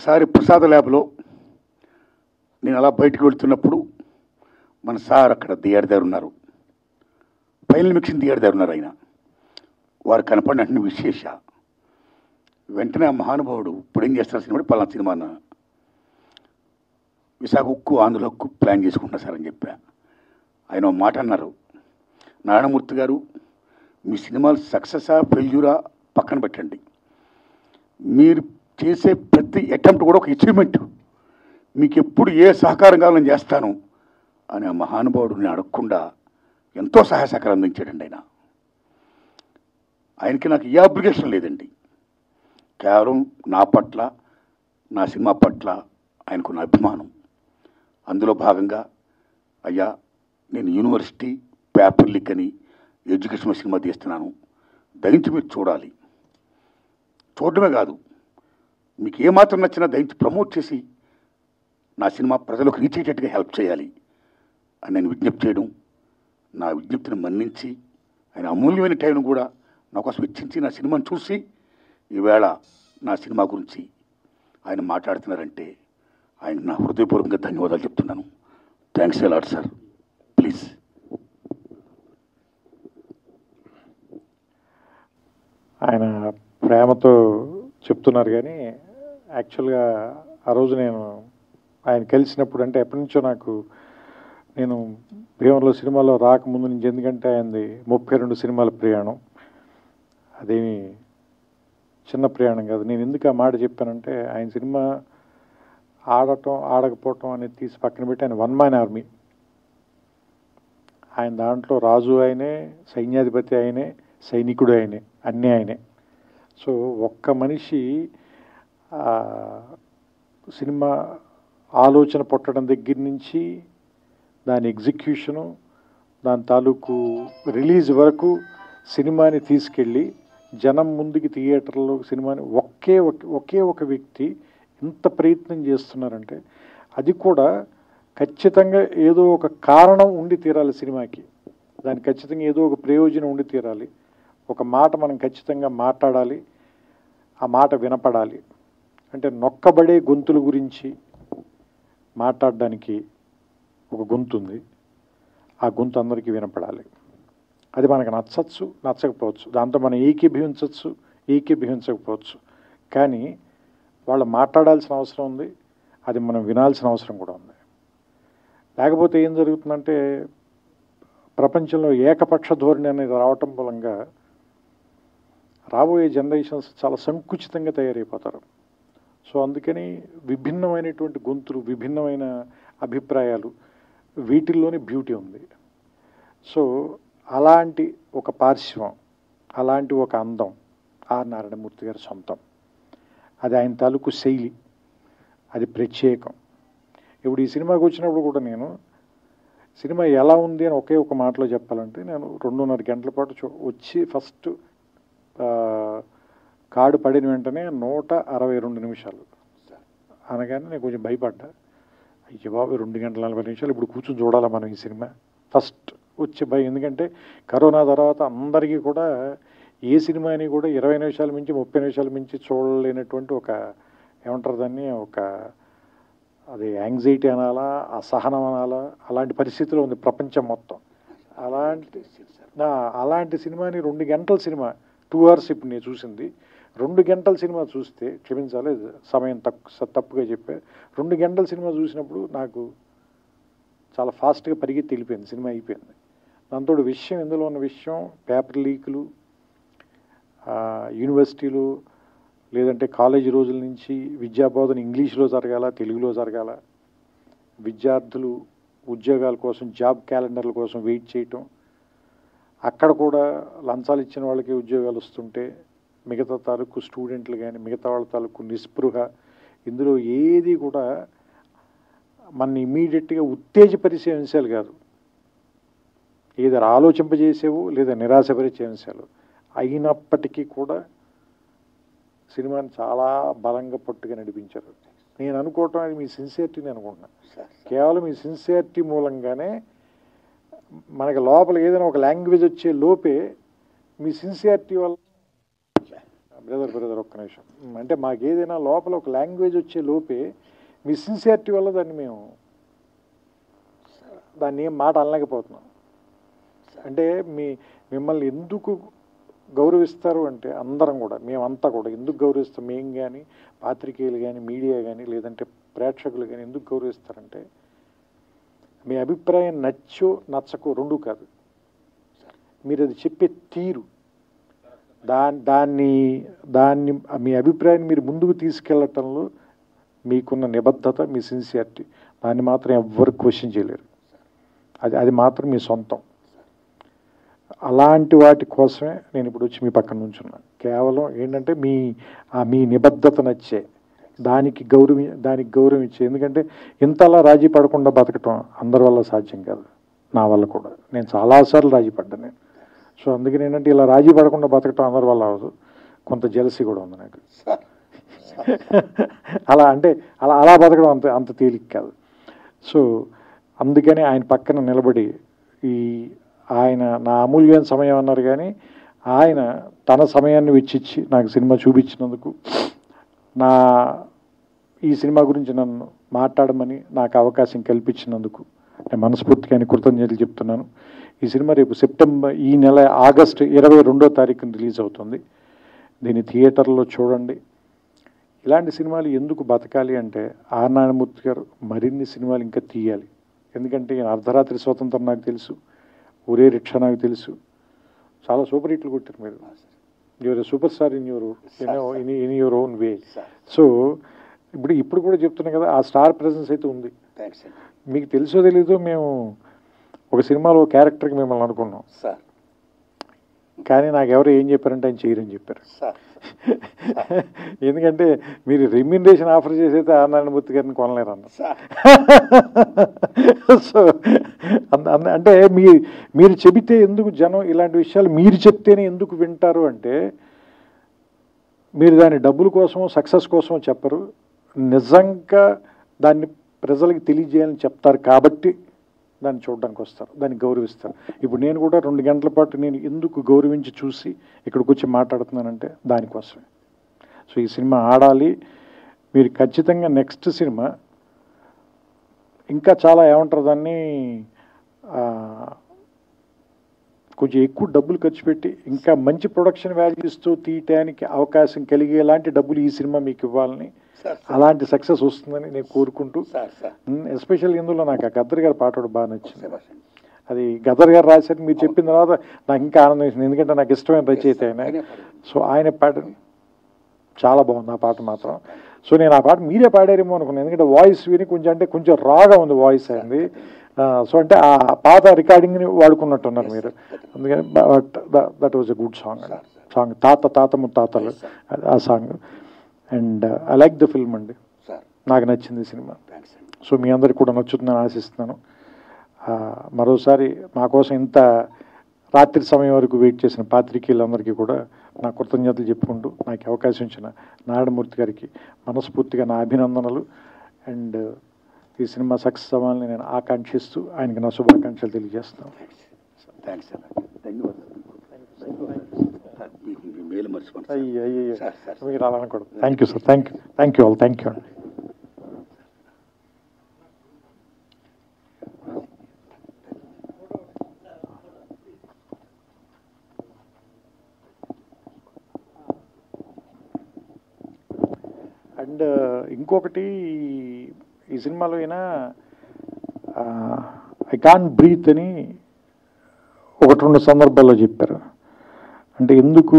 ఒకసారి ప్రసాద ల్యాబ్లో నేను అలా బయటకు వెళ్తున్నప్పుడు మన సార్ అక్కడ థియేటర్ దగ్గర ఉన్నారు, ఫైనల్ మిక్సింగ్ థియేటర్ దగ్గర ఉన్నారు. ఆయన వారు కనపడిన వెంటనే విశేష వెంటనే ఆ మహానుభావుడు ఇప్పుడు ఏం చేస్తారు సినిమా పలానా సినిమా విశాఖ ఉక్కు ఆంధ్ర హక్కు ప్లాన్ చేసుకుంటున్నా సార్ అని చెప్పా. ఆయన ఒక మాట అన్నారు, నారాయణమూర్తి గారు మీ సినిమాలు సక్సెసా ఫెయిల్యూరా పక్కన పెట్టండి, మీరు చేసే ప్రతి అటెంప్ట్ కూడా ఒక అచీవ్మెంట్, మీకు ఎప్పుడు ఏ సహకారం కావాలని చేస్తాను అని ఆ మహానుభావుడిని అడగకుండా ఎంతో సహాయ సహకారం అందించాడండి. ఆయనకి నాకు ఏ అబ్లిగేషన్ లేదండి, కేవలం నా పట్ల నా సినిమా పట్ల ఆయనకున్న అభిమానం. అందులో భాగంగా అయ్యా నేను యూనివర్సిటీ పేపర్ లీక్ అని ఎడ్యుకేషన్ సినిమా తీస్తున్నాను, దయించి మీరు చూడాలి, చూడడమే కాదు మీకు ఏమాత్రం నచ్చినా దయించి ప్రమోట్ చేసి నా సినిమా ప్రజలకు రీచ్ అయ్యేటట్టుగా హెల్ప్ చేయాలి అని నేను విజ్ఞప్తి చేయడం, నా విజ్ఞప్తిని మన్నించి ఆయన అమూల్యమైన టైంను కూడా నా కోసం వెచ్చించి నా సినిమాను చూసి ఈవేళ నా సినిమా గురించి ఆయన మాట్లాడుతున్నారంటే ఆయన నా హృదయపూర్వకంగా ధన్యవాదాలు చెప్తున్నాను. Thanks a lot sir. Please. ఆయన ప్రేమతో చెప్తున్నారు కానీ యాక్చువల్గా ఆ రోజు నేను ఆయన కలిసినప్పుడు అంటే ఎప్పటి నుంచో నేను భీమవరంలో సినిమాలో రాకముందు నుంచి, ఎందుకంటే ఆయనది 32 సినిమాల ప్రయాణం, అదేమి చిన్న ప్రయాణం కాదు. నేను ఎందుకు ఆ మాట చెప్పానంటే ఆయన సినిమా ఆడటం ఆడకపోవటం అనేది తీసి పక్కన పెట్టి ఆయన వన్ మ్యాన్ ఆర్మీ. ఆయన దాంట్లో రాజు ఆయనే, సైన్యాధిపతి ఆయనే, సైనికుడు ఆయనే, అన్నీ ఆయనే. సో ఒక్క మనిషి సినిమా ఆలోచన పుట్టడం దగ్గర నుంచి దాని ఎగ్జిక్యూషను, దాని తాలూకు రిలీజ్ వరకు సినిమాని తీసుకెళ్ళి జనం ముందుకి థియేటర్లో సినిమాని ఒకే ఒక వ్యక్తి ఇంత ప్రయత్నం చేస్తున్నారంటే అది కూడా ఖచ్చితంగా ఏదో ఒక కారణం ఉండి తీరాలి సినిమాకి, దానికి ఖచ్చితంగా ఏదో ఒక ప్రయోజనం ఉండి తీరాలి, ఒక మాట మనం ఖచ్చితంగా మాట్లాడాలి, ఆ మాట వినపడాలి. అంటే నొక్కబడే గొంతుల గురించి మాట్లాడడానికి ఒక గొంతు ఉంది, ఆ గొంతు అందరికీ వినపడాలి. అది మనకు నచ్చచ్చు, నచ్చకపోవచ్చు, దాంతో మనం ఏకీభవించవచ్చు, ఏకీభవించకపోవచ్చు, కానీ వాళ్ళు మాట్లాడాల్సిన అవసరం ఉంది, అది మనం వినాల్సిన అవసరం కూడా ఉంది. లేకపోతే ఏం జరుగుతుందంటే ప్రపంచంలో ఏకపక్ష ధోరణి అనేది రావటం మూలంగా రాబోయే జనరేషన్స్ చాలా సంకుచితంగా తయారైపోతారు. సో అందుకని విభిన్నమైనటువంటి గొంతులు, విభిన్నమైన అభిప్రాయాలు, వీటిల్లోనే బ్యూటీ ఉంది. సో అలాంటి ఒక పార్శ్వం, అలాంటి ఒక అందం ఆర్ నారాయణమూర్తి గారి సొంతం. అది ఆయన తాలూకు శైలి, అది ప్రత్యేకం. ఇప్పుడు ఈ సినిమాకి వచ్చినప్పుడు కూడా నేను సినిమా ఎలా ఉంది అని ఒకే ఒక మాటలో చెప్పాలంటే, నేను 2.5 గంటల పాటు వచ్చి ఫస్ట్ కార్డు పడిన వెంటనే 162 నిమిషాలు అనగానే నేను కొంచెం భయపడ్డా. అయ్యో బాబు 2 గంటల 40 నిమిషాలు ఇప్పుడు కూర్చొని చూడాలా మనం ఈ సినిమా? ఫస్ట్ వచ్చే భయం. ఎందుకంటే కరోనా తర్వాత అందరికీ కూడా ఏ సినిమాని కూడా 20 నిమిషాల మించి 30 నిమిషాల మించి చూడలేనటువంటి ఒక ఏమంటారు దాన్ని, ఒక అది యాంగ్జైటీ అనాలా, అసహనం అనాలా, అలాంటి పరిస్థితిలో ఉంది ప్రపంచం మొత్తం. అలాంటి సినిమాని 2 గంటల సినిమా 2 అవర్స్ ఇప్పుడు నేను చూసింది. 2 గంటల సినిమా చూస్తే, క్షమించాలి సమయం తప్పుగా చెప్పా, 2 గంటల సినిమా చూసినప్పుడు నాకు చాలా ఫాస్ట్గా పరిగెత్తి వెళ్ళిపోయింది, సినిమా అయిపోయింది. దాంతో విషయం, ఇందులో ఉన్న విషయం పేపర్ లీకులు, యూనివర్సిటీలు లేదంటే కాలేజీ రోజుల నుంచి విద్యాబోధన ఇంగ్లీష్లో జరగాల, తెలుగులో జరగాల, విద్యార్థులు ఉద్యోగాల కోసం జాబ్ క్యాలెండర్ల కోసం వెయిట్ చేయటం, అక్కడ కూడా లంచాలు ఇచ్చిన వాళ్ళకి ఉద్యోగాలు వస్తుంటే మిగతా తాలూకు స్టూడెంట్లు కానీ మిగతా వాళ్ళ తాలూకు నిస్పృహ, ఇందులో ఏది కూడా మన ఇమీడియట్గా ఉత్తేజపరిచే అంశాలు కాదు, ఏదో ఆలోచింపజేసేవు లేదా నిరాశపరిచే అంశాలు అయినప్పటికీ కూడా సినిమాని చాలా బలంగా పట్టుగా నడిపించారు. నేను అనుకోవటం అది మీ సిన్సియారిటీని అనుకుంటున్నాను. కేవలం మీ సిన్సియారిటీ మూలంగానే మనకి లోపల ఏదైనా ఒక లాంగ్వేజ్ వచ్చే లోపే మీ సిన్సియారిటీ వల్ల బ్రదర్ ఒక్క నిమిషం. అంటే మాకు ఏదైనా లోపల ఒక లాంగ్వేజ్ వచ్చే లోపే మీ సిన్సియారిటీ వల్ల దాన్ని ఏం మాట అనలేకపోతున్నాం. అంటే మిమ్మల్ని ఎందుకు గౌరవిస్తారు అంటే అందరం కూడా, మేమంతా కూడా ఎందుకు గౌరవిస్తాం, మేము కానీ పాత్రికేయులు కానీ మీడియా కానీ లేదంటే ప్రేక్షకులు కానీ ఎందుకు గౌరవిస్తారంటే మీ అభిప్రాయం నచ్చకో రెండూ కాదు, మీరు అది చెప్పే తీరు, దాన్ని మీ అభిప్రాయాన్ని మీరు ముందుకు తీసుకెళ్లటంలో మీకున్న నిబద్ధత, మీ సిన్సియారిటీ, దాన్ని మాత్రం ఎవ్వరు క్వశ్చన్ చేయలేరు. అది మాత్రం మీ సొంతం. అలాంటి వాటి కోసమే నేను ఇప్పుడు వచ్చి మీ పక్కన నుంచున్నాను. కేవలం ఏంటంటే మీ నిబద్ధత నచ్చే దానికి గౌరవం ఇచ్చే. ఎందుకంటే ఇంతలా రాజీ పడకుండా బతకటం అందరి వల్ల సాధ్యం కాదు, నా వల్ల కూడా. నేను చాలాసార్లు రాజీ పడ్డాను నేను. సో అందుకని ఏంటంటే ఇలా రాజీ పడకుండా బతకటం అందరి వల్ల అవ్వదు, కొంత జెలసీ కూడా ఉంది నాకు. అలా బతకడం అంత తేలిక కాదు. సో అందుకని ఆయన పక్కన నిలబడి ఆయన నా అమూల్యమైన సమయం అన్నారు, కానీ ఆయన తన సమయాన్ని వెచ్చిచ్చి నాకు సినిమా చూపించినందుకు, ఈ సినిమా గురించి నన్ను మాట్లాడమని నాకు అవకాశం కల్పించినందుకు నేను మనస్ఫూర్తిగా ఆయన కృతజ్ఞతలు చెప్తున్నాను. ఈ సినిమా రేపు ఈ నెల ఆగస్టు 22వ తారీఖున రిలీజ్ అవుతుంది. దీన్ని థియేటర్లో చూడండి. ఇలాంటి సినిమాలు ఎందుకు బతకాలి అంటే ఆర్ నారాయణమూర్తి గారు మరిన్ని సినిమాలు ఇంకా తీయాలి. ఎందుకంటే అర్ధరాత్రి స్వతంత్రం నాకు తెలుసు, ఒరే రిక్షా నాకు తెలుసు, చాలా సూపర్ హిట్లు కొట్టారు మీరు. You're super star in your own way. So ఇప్పుడు కూడా చెప్తున్నాం కదా, ఆ స్టార్ ప్రెజెన్స్ అయితే ఉంది. మీకు తెలుసో తెలీదో మేము ఒక సినిమాలో క్యారెక్టర్కి మిమ్మల్ని అనుకున్నాం, కానీ నాకు ఎవరు ఏం చెప్పారంటే ఆయన చేయరని చెప్పారు. ఎందుకంటే మీరు రెమ్యూనరేషన్ ఆఫర్ చేసైతే ఆర్ నారాయణమూర్తి గారిని కొనలేరు అన్న. సో అంటే మీరు చెబితే ఎందుకు జనం ఇలాంటి విషయాలు మీరు చెప్తేనే ఎందుకు వింటారు అంటే, మీరు దాని డబ్బుల కోసం సక్సెస్ కోసం చెప్పరు, నిజంగా దాన్ని ప్రజలకు తెలియజేయాలని చెప్తారు కాబట్టి దాన్ని చూడడానికి వస్తారు, దాన్ని గౌరవిస్తారు. ఇప్పుడు నేను కూడా 2 గంటల పాటు నేను ఎందుకు గౌరవించి చూసి ఇక్కడికి వచ్చి మాట్లాడుతున్నానంటే దానికోసమే. సో ఈ సినిమా ఆడాలి. మీరు ఖచ్చితంగా నెక్స్ట్ సినిమా ఇంకా చాలా ఏమంటారు దాన్ని, కొంచెం ఎక్కువ డబ్బులు ఖర్చు పెట్టి ఇంకా మంచి ప్రొడక్షన్ వాల్యూస్తో తీయటానికి అవకాశం కలిగేలాంటి డబ్బులు ఈ సినిమా మీకు ఇవ్వాలని, అలాంటి సక్సెస్ వస్తుందని నేను కోరుకుంటూ, ఎస్పెషల్ ఇందులో నాకు ఆ గద్దర్ గారి పాట కూడా బాగా నచ్చింది. అది గద్దర్ గారు రాశారు, మీరు చెప్పిన తర్వాత నాకు ఇంకా ఆనందం వేసింది, ఎందుకంటే నాకు ఇష్టమైన రచయిత ఆయన. సో ఆయన పాట చాలా బాగుంది ఆ పాట మాత్రం. సో నేను ఆ పాట మీరే పాడారేమో అనుకున్నాను, ఎందుకంటే వాయిస్ విని కొంచెం రాగా ఉంది వాయిస్ అయింది. సో అంటే ఆ పాత రికార్డింగ్ని వాడుకున్నట్టున్నారు మీరు, అందుకని that was a good song. తాత ముత్తాతలు ఆ song. And I like the film అండి, నాకు నచ్చింది సినిమా. సో మీ అందరికి కూడా నచ్చుతుందని ఆశిస్తున్నాను. మరోసారి మా కోసం ఇంత రాత్రి సమయం వరకు వెయిట్ చేసిన పాత్రికేయులందరికీ కూడా నా కృతజ్ఞతలు చెప్పుకుంటూ నాకు అవకాశం ఇచ్చిన నారాయణమూర్తి గారికి మనస్ఫూర్తిగా నా అభినందనలు. అండ్ ఈ సినిమా సక్సెస్ అవ్వాలని నేను ఆకాంక్షిస్తూ ఆయనకి నా శుభాకాంక్షలు తెలియజేస్తాను. అయ్యో మీరు అలా అనకూడదు. Thank you sir, thank you all, thank you అండి. అండ్ ఇంకొకటి, ఈ సినిమాలో అయినా ఐ కాంట్ బ్రీత్ అని 1-2 సందర్భాల్లో చెప్పారు. అంటే ఎందుకు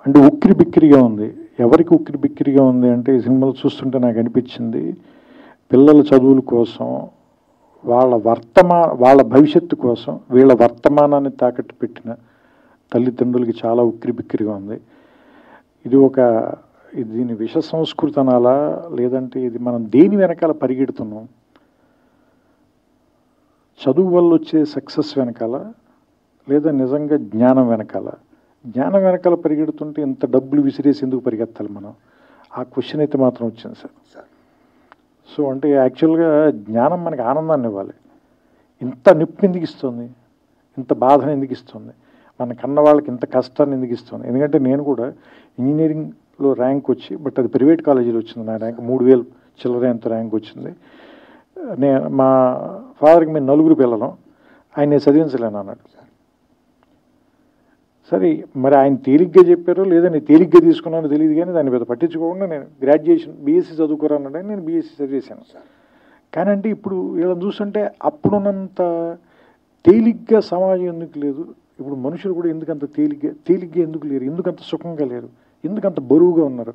అంటే ఉక్కిరి బిక్కిరిగా ఉంది. ఎవరికి ఉక్కిరి బిక్కిరిగా ఉంది అంటే ఈ సినిమాలు చూస్తుంటే నాకు అనిపించింది, పిల్లల చదువుల కోసం, వాళ్ళ భవిష్యత్తు కోసం వీళ్ళ వర్తమానాన్ని తాకట్టు పెట్టిన తల్లిదండ్రులకి చాలా ఉక్కిరి బిక్కిరిగా ఉంది. దీని విష సంస్కృతి అనాలా, లేదంటే ఇది మనం దేని వెనకాల పరిగెడుతున్నాం, చదువు వల్ల వచ్చే సక్సెస్ వెనకాల, లేదా నిజంగా జ్ఞానం వెనకాల పరిగెడుతుంటే ఇంత డబ్బులు విసిరేసి ఎందుకు పరిగెత్తాలి మనం? ఆ క్వశ్చన్ అయితే మాత్రం వచ్చింది సార్. సో అంటే యాక్చువల్గా జ్ఞానం మనకి ఆనందాన్ని ఇవ్వాలి, ఇంత నొప్పి ఎందుకు ఇస్తుంది, ఇంత బాధను ఎందుకు ఇస్తుంది? మన కన్న వాళ్ళకి ఇంత కష్టాన్ని ఎందుకు ఇస్తాను? ఎందుకంటే నేను కూడా ఇంజనీరింగ్లో ర్యాంక్ వచ్చి, బట్ అది ప్రైవేట్ కాలేజీలో వచ్చింది నా ర్యాంక్, 3000 చిల్లర ఎంత ర్యాంక్ వచ్చింది. మా ఫాదర్కి మేము 4 పిల్లలం, ఆయన చదివించలేను అన్నాడు. సరే మరి ఆయన తేలిగ్గా చెప్పారో లేదా నేను తేలిగ్గా తీసుకున్నానో తెలియదు, కానీ దాన్ని పెద్ద పట్టించుకోకుండా నేను గ్రాడ్యుయేషన్ బీఎస్సీ చదువుకోరానంటే నేను బీఎస్సీ చదివేశాను. కానీ అంటే ఇప్పుడు వీళ్ళని చూస్తుంటే అప్పుడున్నంత తేలిగ్గా సమాజం ఎందుకు లేదు, ఇప్పుడు మనుషులు కూడా ఎందుకంత తేలిగ్గా ఎందుకు లేరు, ఎందుకంత సుఖంగా లేరు, ఎందుకంత బరువుగా ఉన్నారు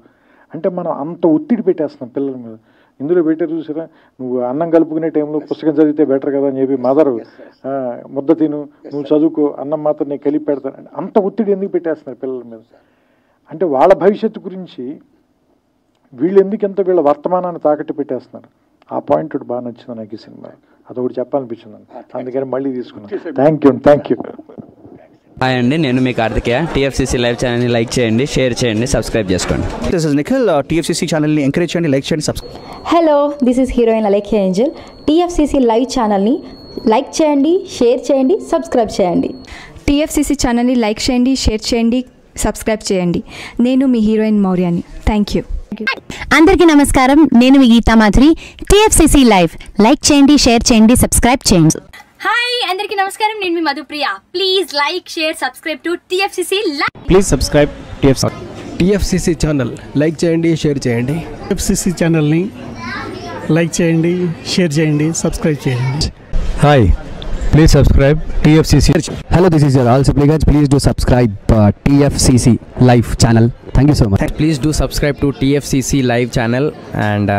అంటే మనం అంత ఒత్తిడి పెట్టేస్తున్నాం పిల్లల మీద. ఇందులో పెట్టారు చూసారా, నువ్వు అన్నం కలుపుకునే టైంలో పుస్తకం చదివితే బెటర్ కదా అని చెప్పి మదరు ముద్ద తిను, నువ్వు చదువుకో, అన్నం మాత్రం నేను కలిపి పెడతాను, అంత ఒత్తిడి ఎందుకు పెట్టేస్తున్నారు పిల్లల మీద? అంటే వాళ్ళ భవిష్యత్తు గురించి వీళ్ళు ఎందుకు ఎంత వీళ్ళ వర్తమానాన్ని తాకట్టు పెట్టేస్తున్నారు? ఆ పాయింట్ ఒకటి బాగా నచ్చింది నాకు ఈ సినిమా, అదొకటి చెప్పాలనిపించింది, అందుకని మళ్ళీ తీసుకున్నాను. Thank you. హాయ్ అండి, నేను మీ కార్తికేయ. టీఎఫ్సీసీ లైవ్ ఛానల్ని లైక్ చేయండి, షేర్ చేయండి, సబ్స్క్రైబ్ చేసుకోండి. This is Nikhil. టీఎఫ్సీసీ ఛానల్ని ఎంకరేజ్ చేయండి, లైక్ చేయండి, subscribe. Hello, this is heroine Alekhya Angel. TFCC live ఛానల్ని లైక్ చేయండి, షేర్ చేయండి, సబ్స్క్రైబ్ చేయండి. టీఎఫ్సీసీ ఛానల్ని లైక్ చేయండి, షేర్ చేయండి, సబ్స్క్రైబ్ చేయండి. నేను మీ హీరోయిన్ మౌర్యాని. Thank you. అందరికీ నమస్కారం, నేను మీ Geetha Madhuri. TFCC live like చేయండి, షేర్ చేయండి, సబ్స్క్రైబ్ చేయండి. హాయ్ అందరికీ నమస్కారం, నేను మీ Madhupriya. Please like, share, subscribe to TFCC live. Please subscribe TFCC channel like చేయండి, షేర్ చేయండి. టీఎఫ్సీసీ ఛానల్ని లైక్ చేయండి, షేర్ చేయండి, సబ్స్క్రైబ్ చేయండి. Hi, please subscribe TFCC. Hello, this is your Rahul Sipligunj. Please do subscribe TFCC live channel. Thank you so much. Please do subscribe to TFCC live channel and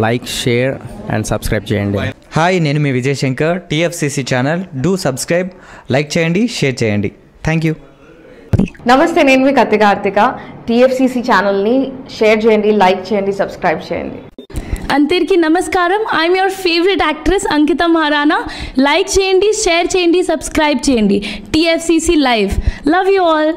like, share and subscribe చేయండి. Hi, నేను మీ Vijay Shankar. TFCC channel do subscribe, like చేయండి, share చేయండి. Thank you. నమస్తే, నేను మీ Karthika. TFCC ఛానల్ని share చేయండి, like చేయండి, సబ్స్క్రైబ్ చేయండి. అందరికీ నమస్కారం, I'm your favourite actress Ankita Maharana. Like చేయండి, షేర్ చేయండి, సబ్స్క్రైబ్ చేయండి. TFCC live. Love you all.